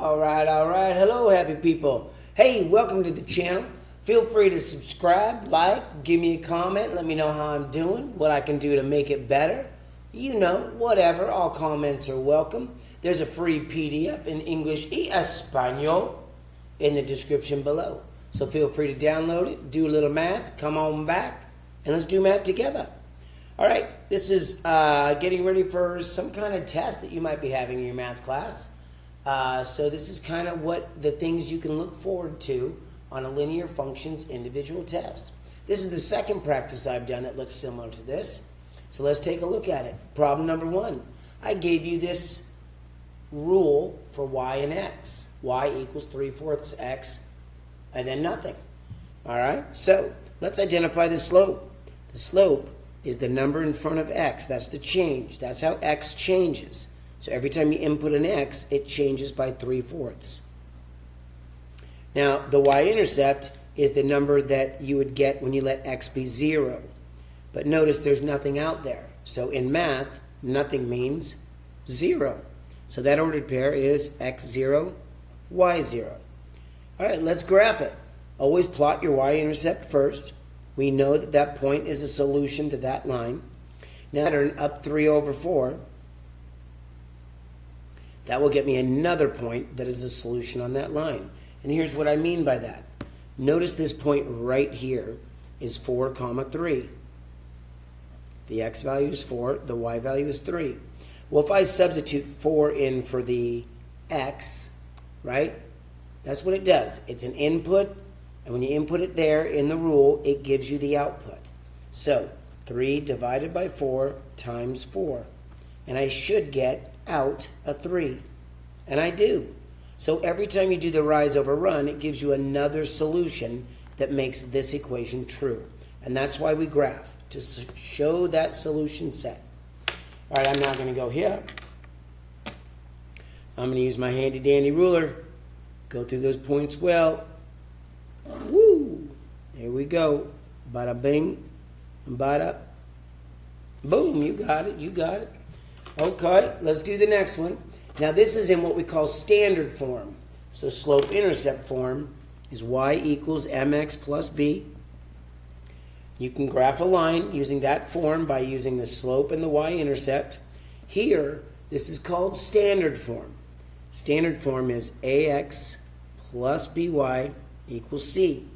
All right. Hello, happy people. Hey, welcome to the channel. Feel free to subscribe, like, give me a comment, let me know how I'm doing, what I can do to make it better. You know, whatever. All comments are welcome. There's a free PDF in English y Español in the description below. So feel free to download it, do a little math, come on back, and let's do math together. All right, this is getting ready for some kind of test that you might be having in your math class. So this is kind of what the things you can look forward to on a linear functions individual test. This is the second practice I've done that looks similar to this. So let's take a look at it. Problem number 1. I gave you this rule for y and x. Y equals 3/4 x and then nothing. All right, so let's identify the slope. The slope is the number in front of x. That's the change. That's how x changes. So every time you input an x, it changes by 3/4. Now, the y-intercept is the number that you would get when you let x be 0. But notice there's nothing out there. So in math, nothing means 0. So that ordered pair is x0, y0. All right, let's graph it. Always plot your y-intercept first. We know that that point is a solution to that line. Now, turn up 3/4. That will get me another point that is a solution on that line. And here's what I mean by that. Notice this point right here is 4, 3. The x value is 4, the y value is 3. Well, if I substitute 4 in for the x, right, that's what it does. It's an input, and when you input it there in the rule, it gives you the output. So 3 divided by 4 times 4. And I should get out a 3. And I do. So every time you do the rise over run, it gives you another solution that makes this equation true. And that's why we graph, to show that solution set. All right, I'm now going to go here. I'm going to use my handy dandy ruler. Go through those points well. Woo! There we go. Bada bing, bada boom. You got it. You got it. Okay, let's do the next one. Now this is in what we call standard form. So slope intercept form is y equals mx plus b. You can graph a line using that form by using the slope and the y-intercept. Here, this is called standard form. Standard form is ax plus by equals c.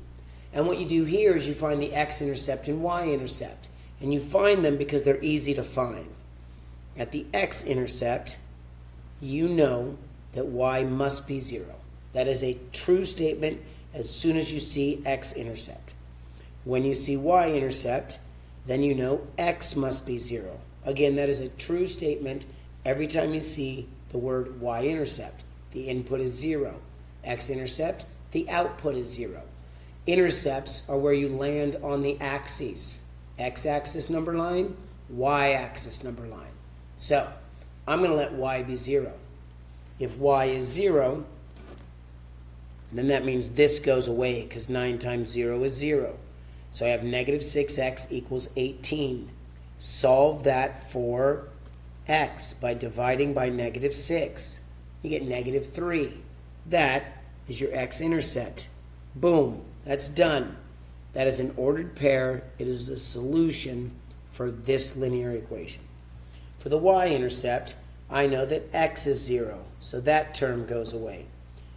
And what you do here is you find the x-intercept and y-intercept. And you find them because they're easy to find. At the x-intercept, you know that y must be 0. That is a true statement as soon as you see x-intercept. When you see y-intercept, then you know x must be 0. Again, that is a true statement every time you see the word y-intercept. The input is 0. X-intercept, the output is 0. Intercepts are where you land on the axes. X-axis number line, y-axis number line. So, I'm going to let y be 0. If y is 0, then that means this goes away because 9 times 0 is 0. So I have negative 6x equals 18. Solve that for x by dividing by negative 6. You get negative 3. That is your x-intercept. Boom. That's done. That is an ordered pair. It is a solution for this linear equation. For the y-intercept, I know that x is 0, so that term goes away.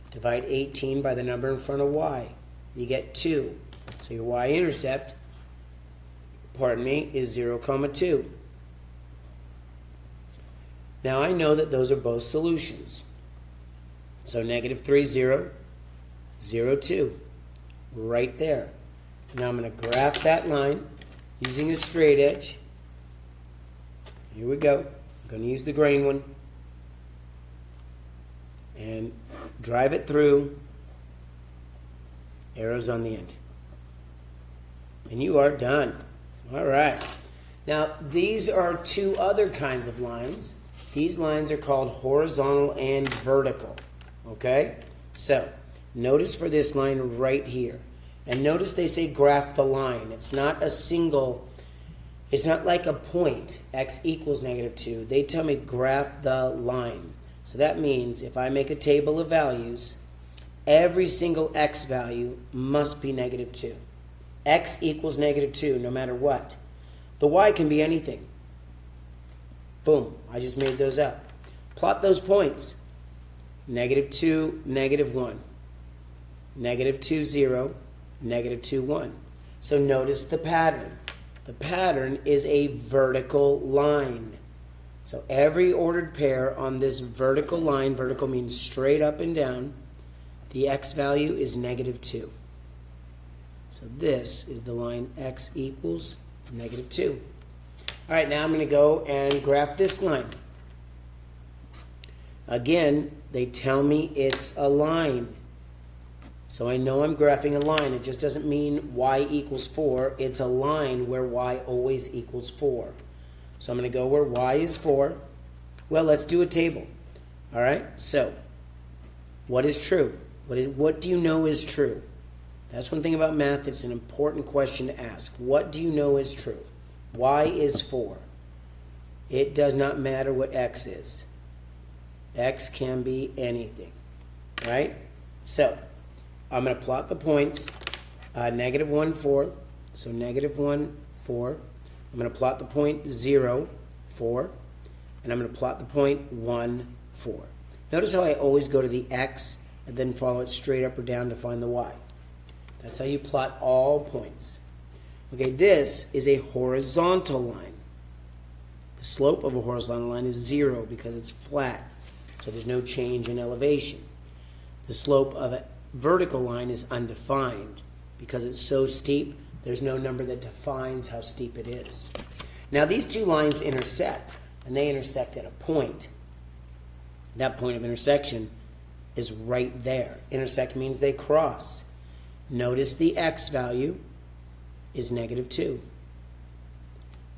Divide 18 by the number in front of y. You get 2. So your y-intercept, is 0, 2. Now I know that those are both solutions. So negative 3, 0, 0, 2. Right there. Now I'm going to graph that line using a straight edge. Here we go. I'm going to use the grain one. And drive it through. Arrows on the end. And you are done. All right. Now, these are two other kinds of lines. These lines are called horizontal and vertical. Okay? So, notice for this line right here. And notice they say graph the line. It's not a single, it's not like a point, x equals negative 2. They tell me graph the line. So that means if I make a table of values, every single x value must be negative 2. X equals negative 2 no matter what. The y can be anything. Boom, I just made those up. Plot those points. Negative 2, negative 1. Negative 2, 0. Negative 2, 1. So notice the pattern. The pattern is a vertical line. So every ordered pair on this vertical line, vertical means straight up and down, the x value is negative 2. So this is the line x equals negative 2. All right, now I'm going to go and graph this line. Again, they tell me it's a line. So I know I'm graphing a line. It just doesn't mean y equals 4. It's a line where y always equals 4. So I'm going to go where y is 4. Well, let's do a table. All right, so what is true? What do you know is true? That's one thing about math. It's an important question to ask. What do you know is true? Y is 4. It does not matter what x is. X can be anything, right? So I'm going to plot the points, negative 1, 4. So negative 1, 4. I'm going to plot the point 0, 4. And I'm going to plot the point 1, 4. Notice how I always go to the x and then follow it straight up or down to find the y. That's how you plot all points. Okay, this is a horizontal line. The slope of a horizontal line is 0 because it's flat. So there's no change in elevation. The slope of a vertical line is undefined because it's so steep, there's no number that defines how steep it is. Now these two lines intersect, and they intersect at a point. That point of intersection is right there. Intersect means they cross. Notice the x value is negative 2.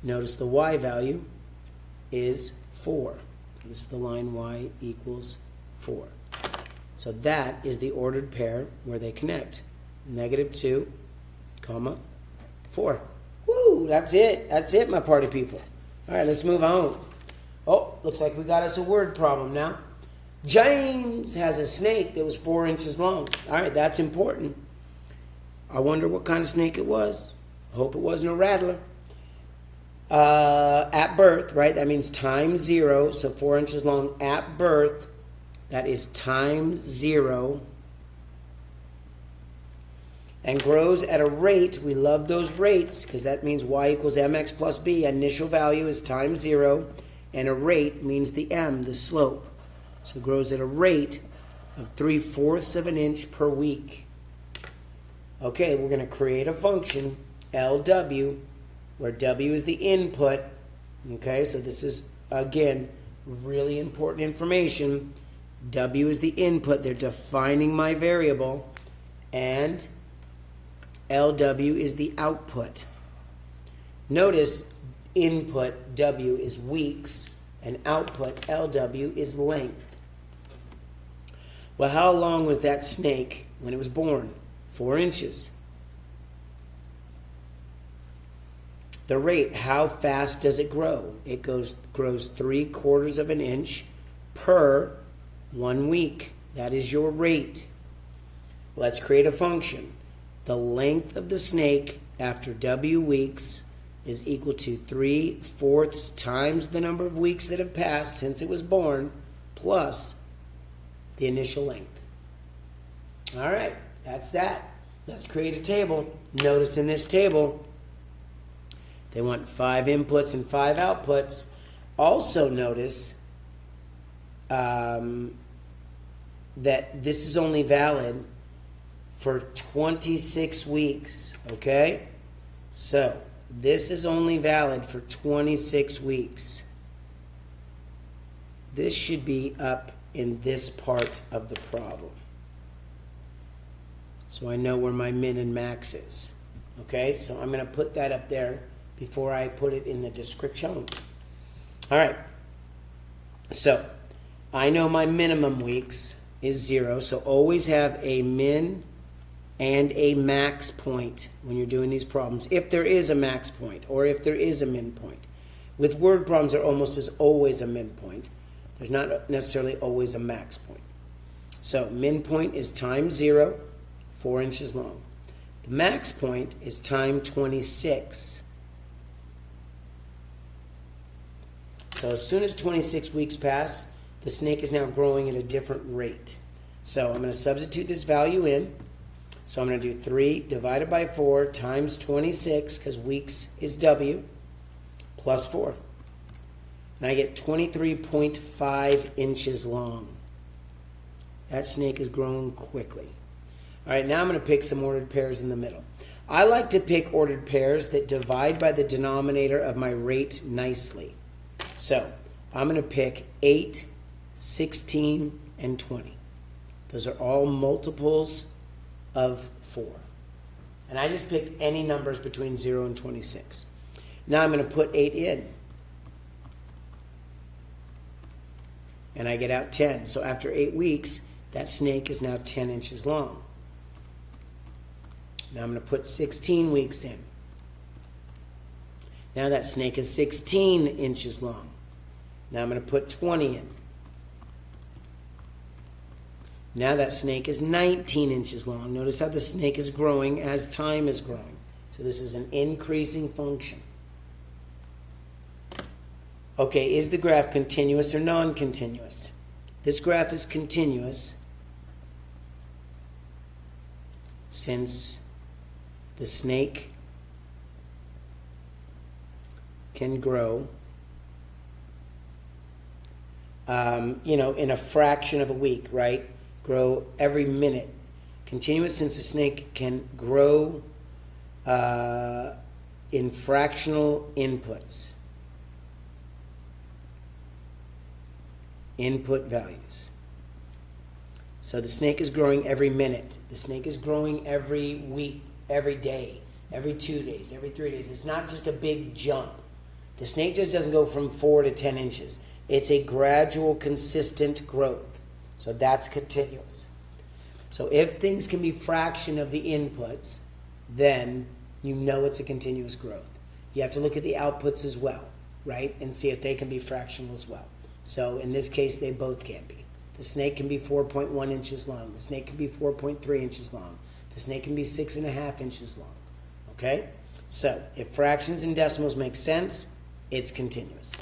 Notice the y value is 4. So this is the line y equals 4. So that is the ordered pair where they connect. Negative 2, comma, 4. Woo, that's it. That's it, my party people. All right, let's move on. Oh, looks like we got us a word problem now. James has a snake that was 4 inches long. All right, that's important. I wonder what kind of snake it was. I hope it wasn't a rattler. At birth, right? That means times 0, so 4 inches long at birth. That is times 0. And grows at a rate. We love those rates because that means y equals mx plus b. Initial value is times 0. And a rate means the m, the slope. So it grows at a rate of 3/4 of an inch per week. Okay, we're going to create a function, LW, where W is the input. Okay, so this is, again, really important information. W is the input. They're defining my variable. And LW is the output. Notice input W is weeks and output LW is length. Well, how long was that snake when it was born? 4 inches. The rate, how fast does it grow? It grows 3/4 of an inch per 1 week. That is your rate. Let's create a function. The length of the snake after W weeks is equal to 3/4 times the number of weeks that have passed since it was born plus the initial length. All right, that's that. Let's create a table. Notice in this table, they want 5 inputs and 5 outputs. Also notice that this is only valid for 26 weeks, okay? So this is only valid for 26 weeks. This should be up in this part of the problem. So I know where my min and max is. Okay, so I'm going to put that up there before I put it in the description. All right, so I know my minimum weeks is 0, so always have a min and a max point when you're doing these problems, if there is a max point or if there is a min point. With word problems, there almost is always a min point. There's not necessarily always a max point. So min point is time 0, 4 inches long. The max point is time 26. So as soon as 26 weeks pass, the snake is now growing at a different rate. So I'm going to substitute this value in. So I'm going to do 3 divided by 4 times 26, because weeks is W, plus 4. And I get 23.5 inches long. That snake is growing quickly. All right, now I'm going to pick some ordered pairs in the middle. I like to pick ordered pairs that divide by the denominator of my rate nicely. So I'm going to pick 8, 16, and 20. Those are all multiples of 4. And I just picked any numbers between 0 and 26. Now I'm going to put 8 in. And I get out 10. So after 8 weeks, that snake is now 10 inches long. Now I'm going to put 16 weeks in. Now that snake is 16 inches long. Now I'm going to put 20 in. Now that snake is 19 inches long. Notice how the snake is growing as time is growing. So this is an increasing function. Okay, is the graph continuous or non-continuous? This graph is continuous since the snake can grow, in a fraction of a week, right? Grow every minute. Continuous since the snake can grow in fractional inputs. Input values. So the snake is growing every minute. The snake is growing every week, every day, every 2 days, every 3 days. It's not just a big jump. The snake just doesn't go from 4 to 10 inches. It's a gradual, consistent growth. So that's continuous. So if things can be fraction of the inputs, then you know it's a continuous growth. You have to look at the outputs as well, right? And see if they can be fractional as well. So in this case, they both can be. The snake can be 4.1 inches long. The snake can be 4.3 inches long. The snake can be 6.5 inches long. Okay? So if fractions and decimals make sense, it's continuous.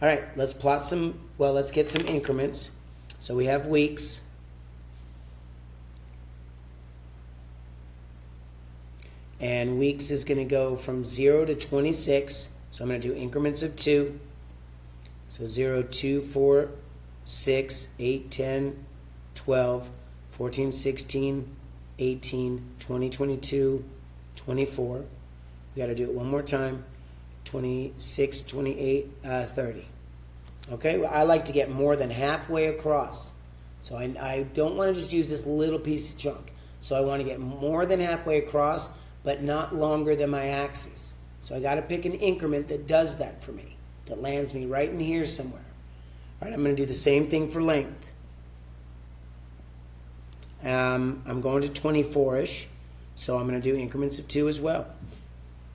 All right, let's get some increments. So we have weeks. And weeks is going to go from 0 to 26. So I'm going to do increments of 2. So 0, 2, 4, 6, 8, 10, 12, 14, 16, 18, 20, 22, 24. We got to do it one more time. 26, 28, 30. Okay, well, I like to get more than halfway across. So I don't want to just use this little piece of chunk. So I want to get more than halfway across, but not longer than my axis. So I got to pick an increment that does that for me, that lands me right in here somewhere. All right, I'm going to do the same thing for length. I'm going to 24-ish, so I'm going to do increments of 2 as well.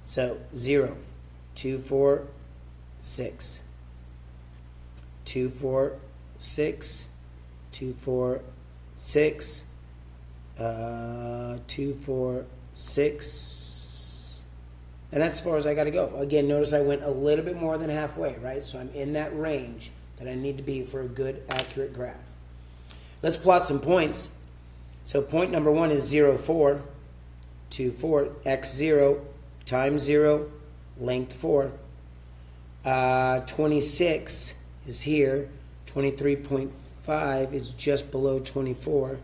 So 0, 2, 4, 6. 2, 4, 6. 2, 4, 6. 2, 4, 6. And that's as far as I got to go. Again, notice I went a little bit more than halfway, right? So I'm in that range that I need to be for a good, accurate graph. Let's plot some points. So point number 1 is 0, 4. 2, 4. X 0 times 0, length 4. 26 is here. 23.5 is just below 24.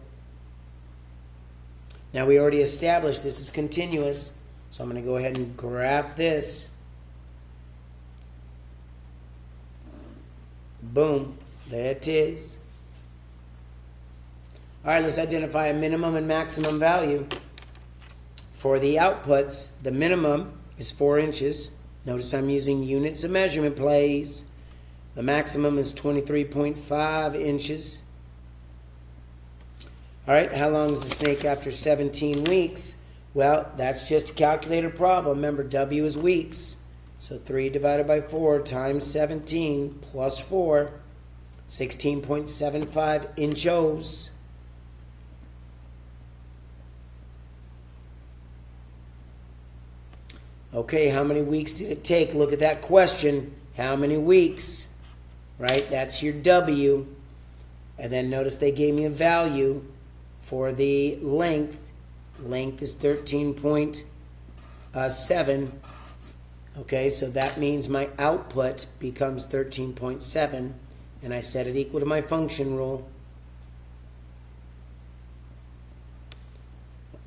Now we already established this is continuous, so I'm going to go ahead and graph this. Boom, there it is. All right, let's identify a minimum and maximum value. For the outputs, the minimum is 4 inches. Notice I'm using units of measurement, please. The maximum is 23.5 inches. All right, how long is the snake after 17 weeks? Well, that's just a calculator problem. Remember, W is weeks. So 3 divided by 4 times 17 plus 4. 16.75 inches. Okay, how many weeks did it take? Look at that question. How many weeks? Right, that's your W. And then notice they gave me a value for the length. Length is 13.7. Okay, so that means my output becomes 13.7. And I set it equal to my function rule.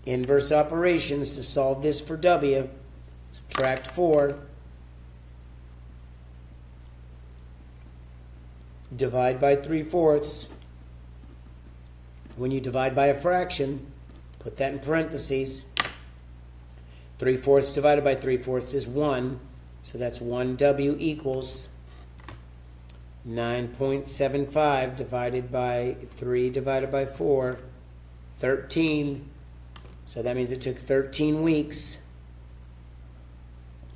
Inverse operations to solve this for W. Subtract 4. Divide by 3/4. When you divide by a fraction, put that in parentheses. 3/4 divided by 3/4 is 1. So that's 1W equals 9.75 divided by 3 divided by 4, 13. So that means it took 13 weeks.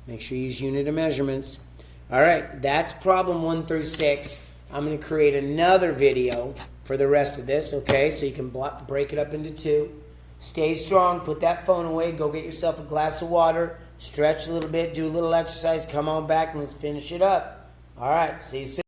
Make sure you use unit of measurements. All right, that's problem 1 through 6. I'm going to create another video for the rest of this, okay? So you can break it up into 2. Stay strong. Put that phone away. Go get yourself a glass of water. Stretch a little bit. Do a little exercise. Come on back and let's finish it up. All right, see you soon.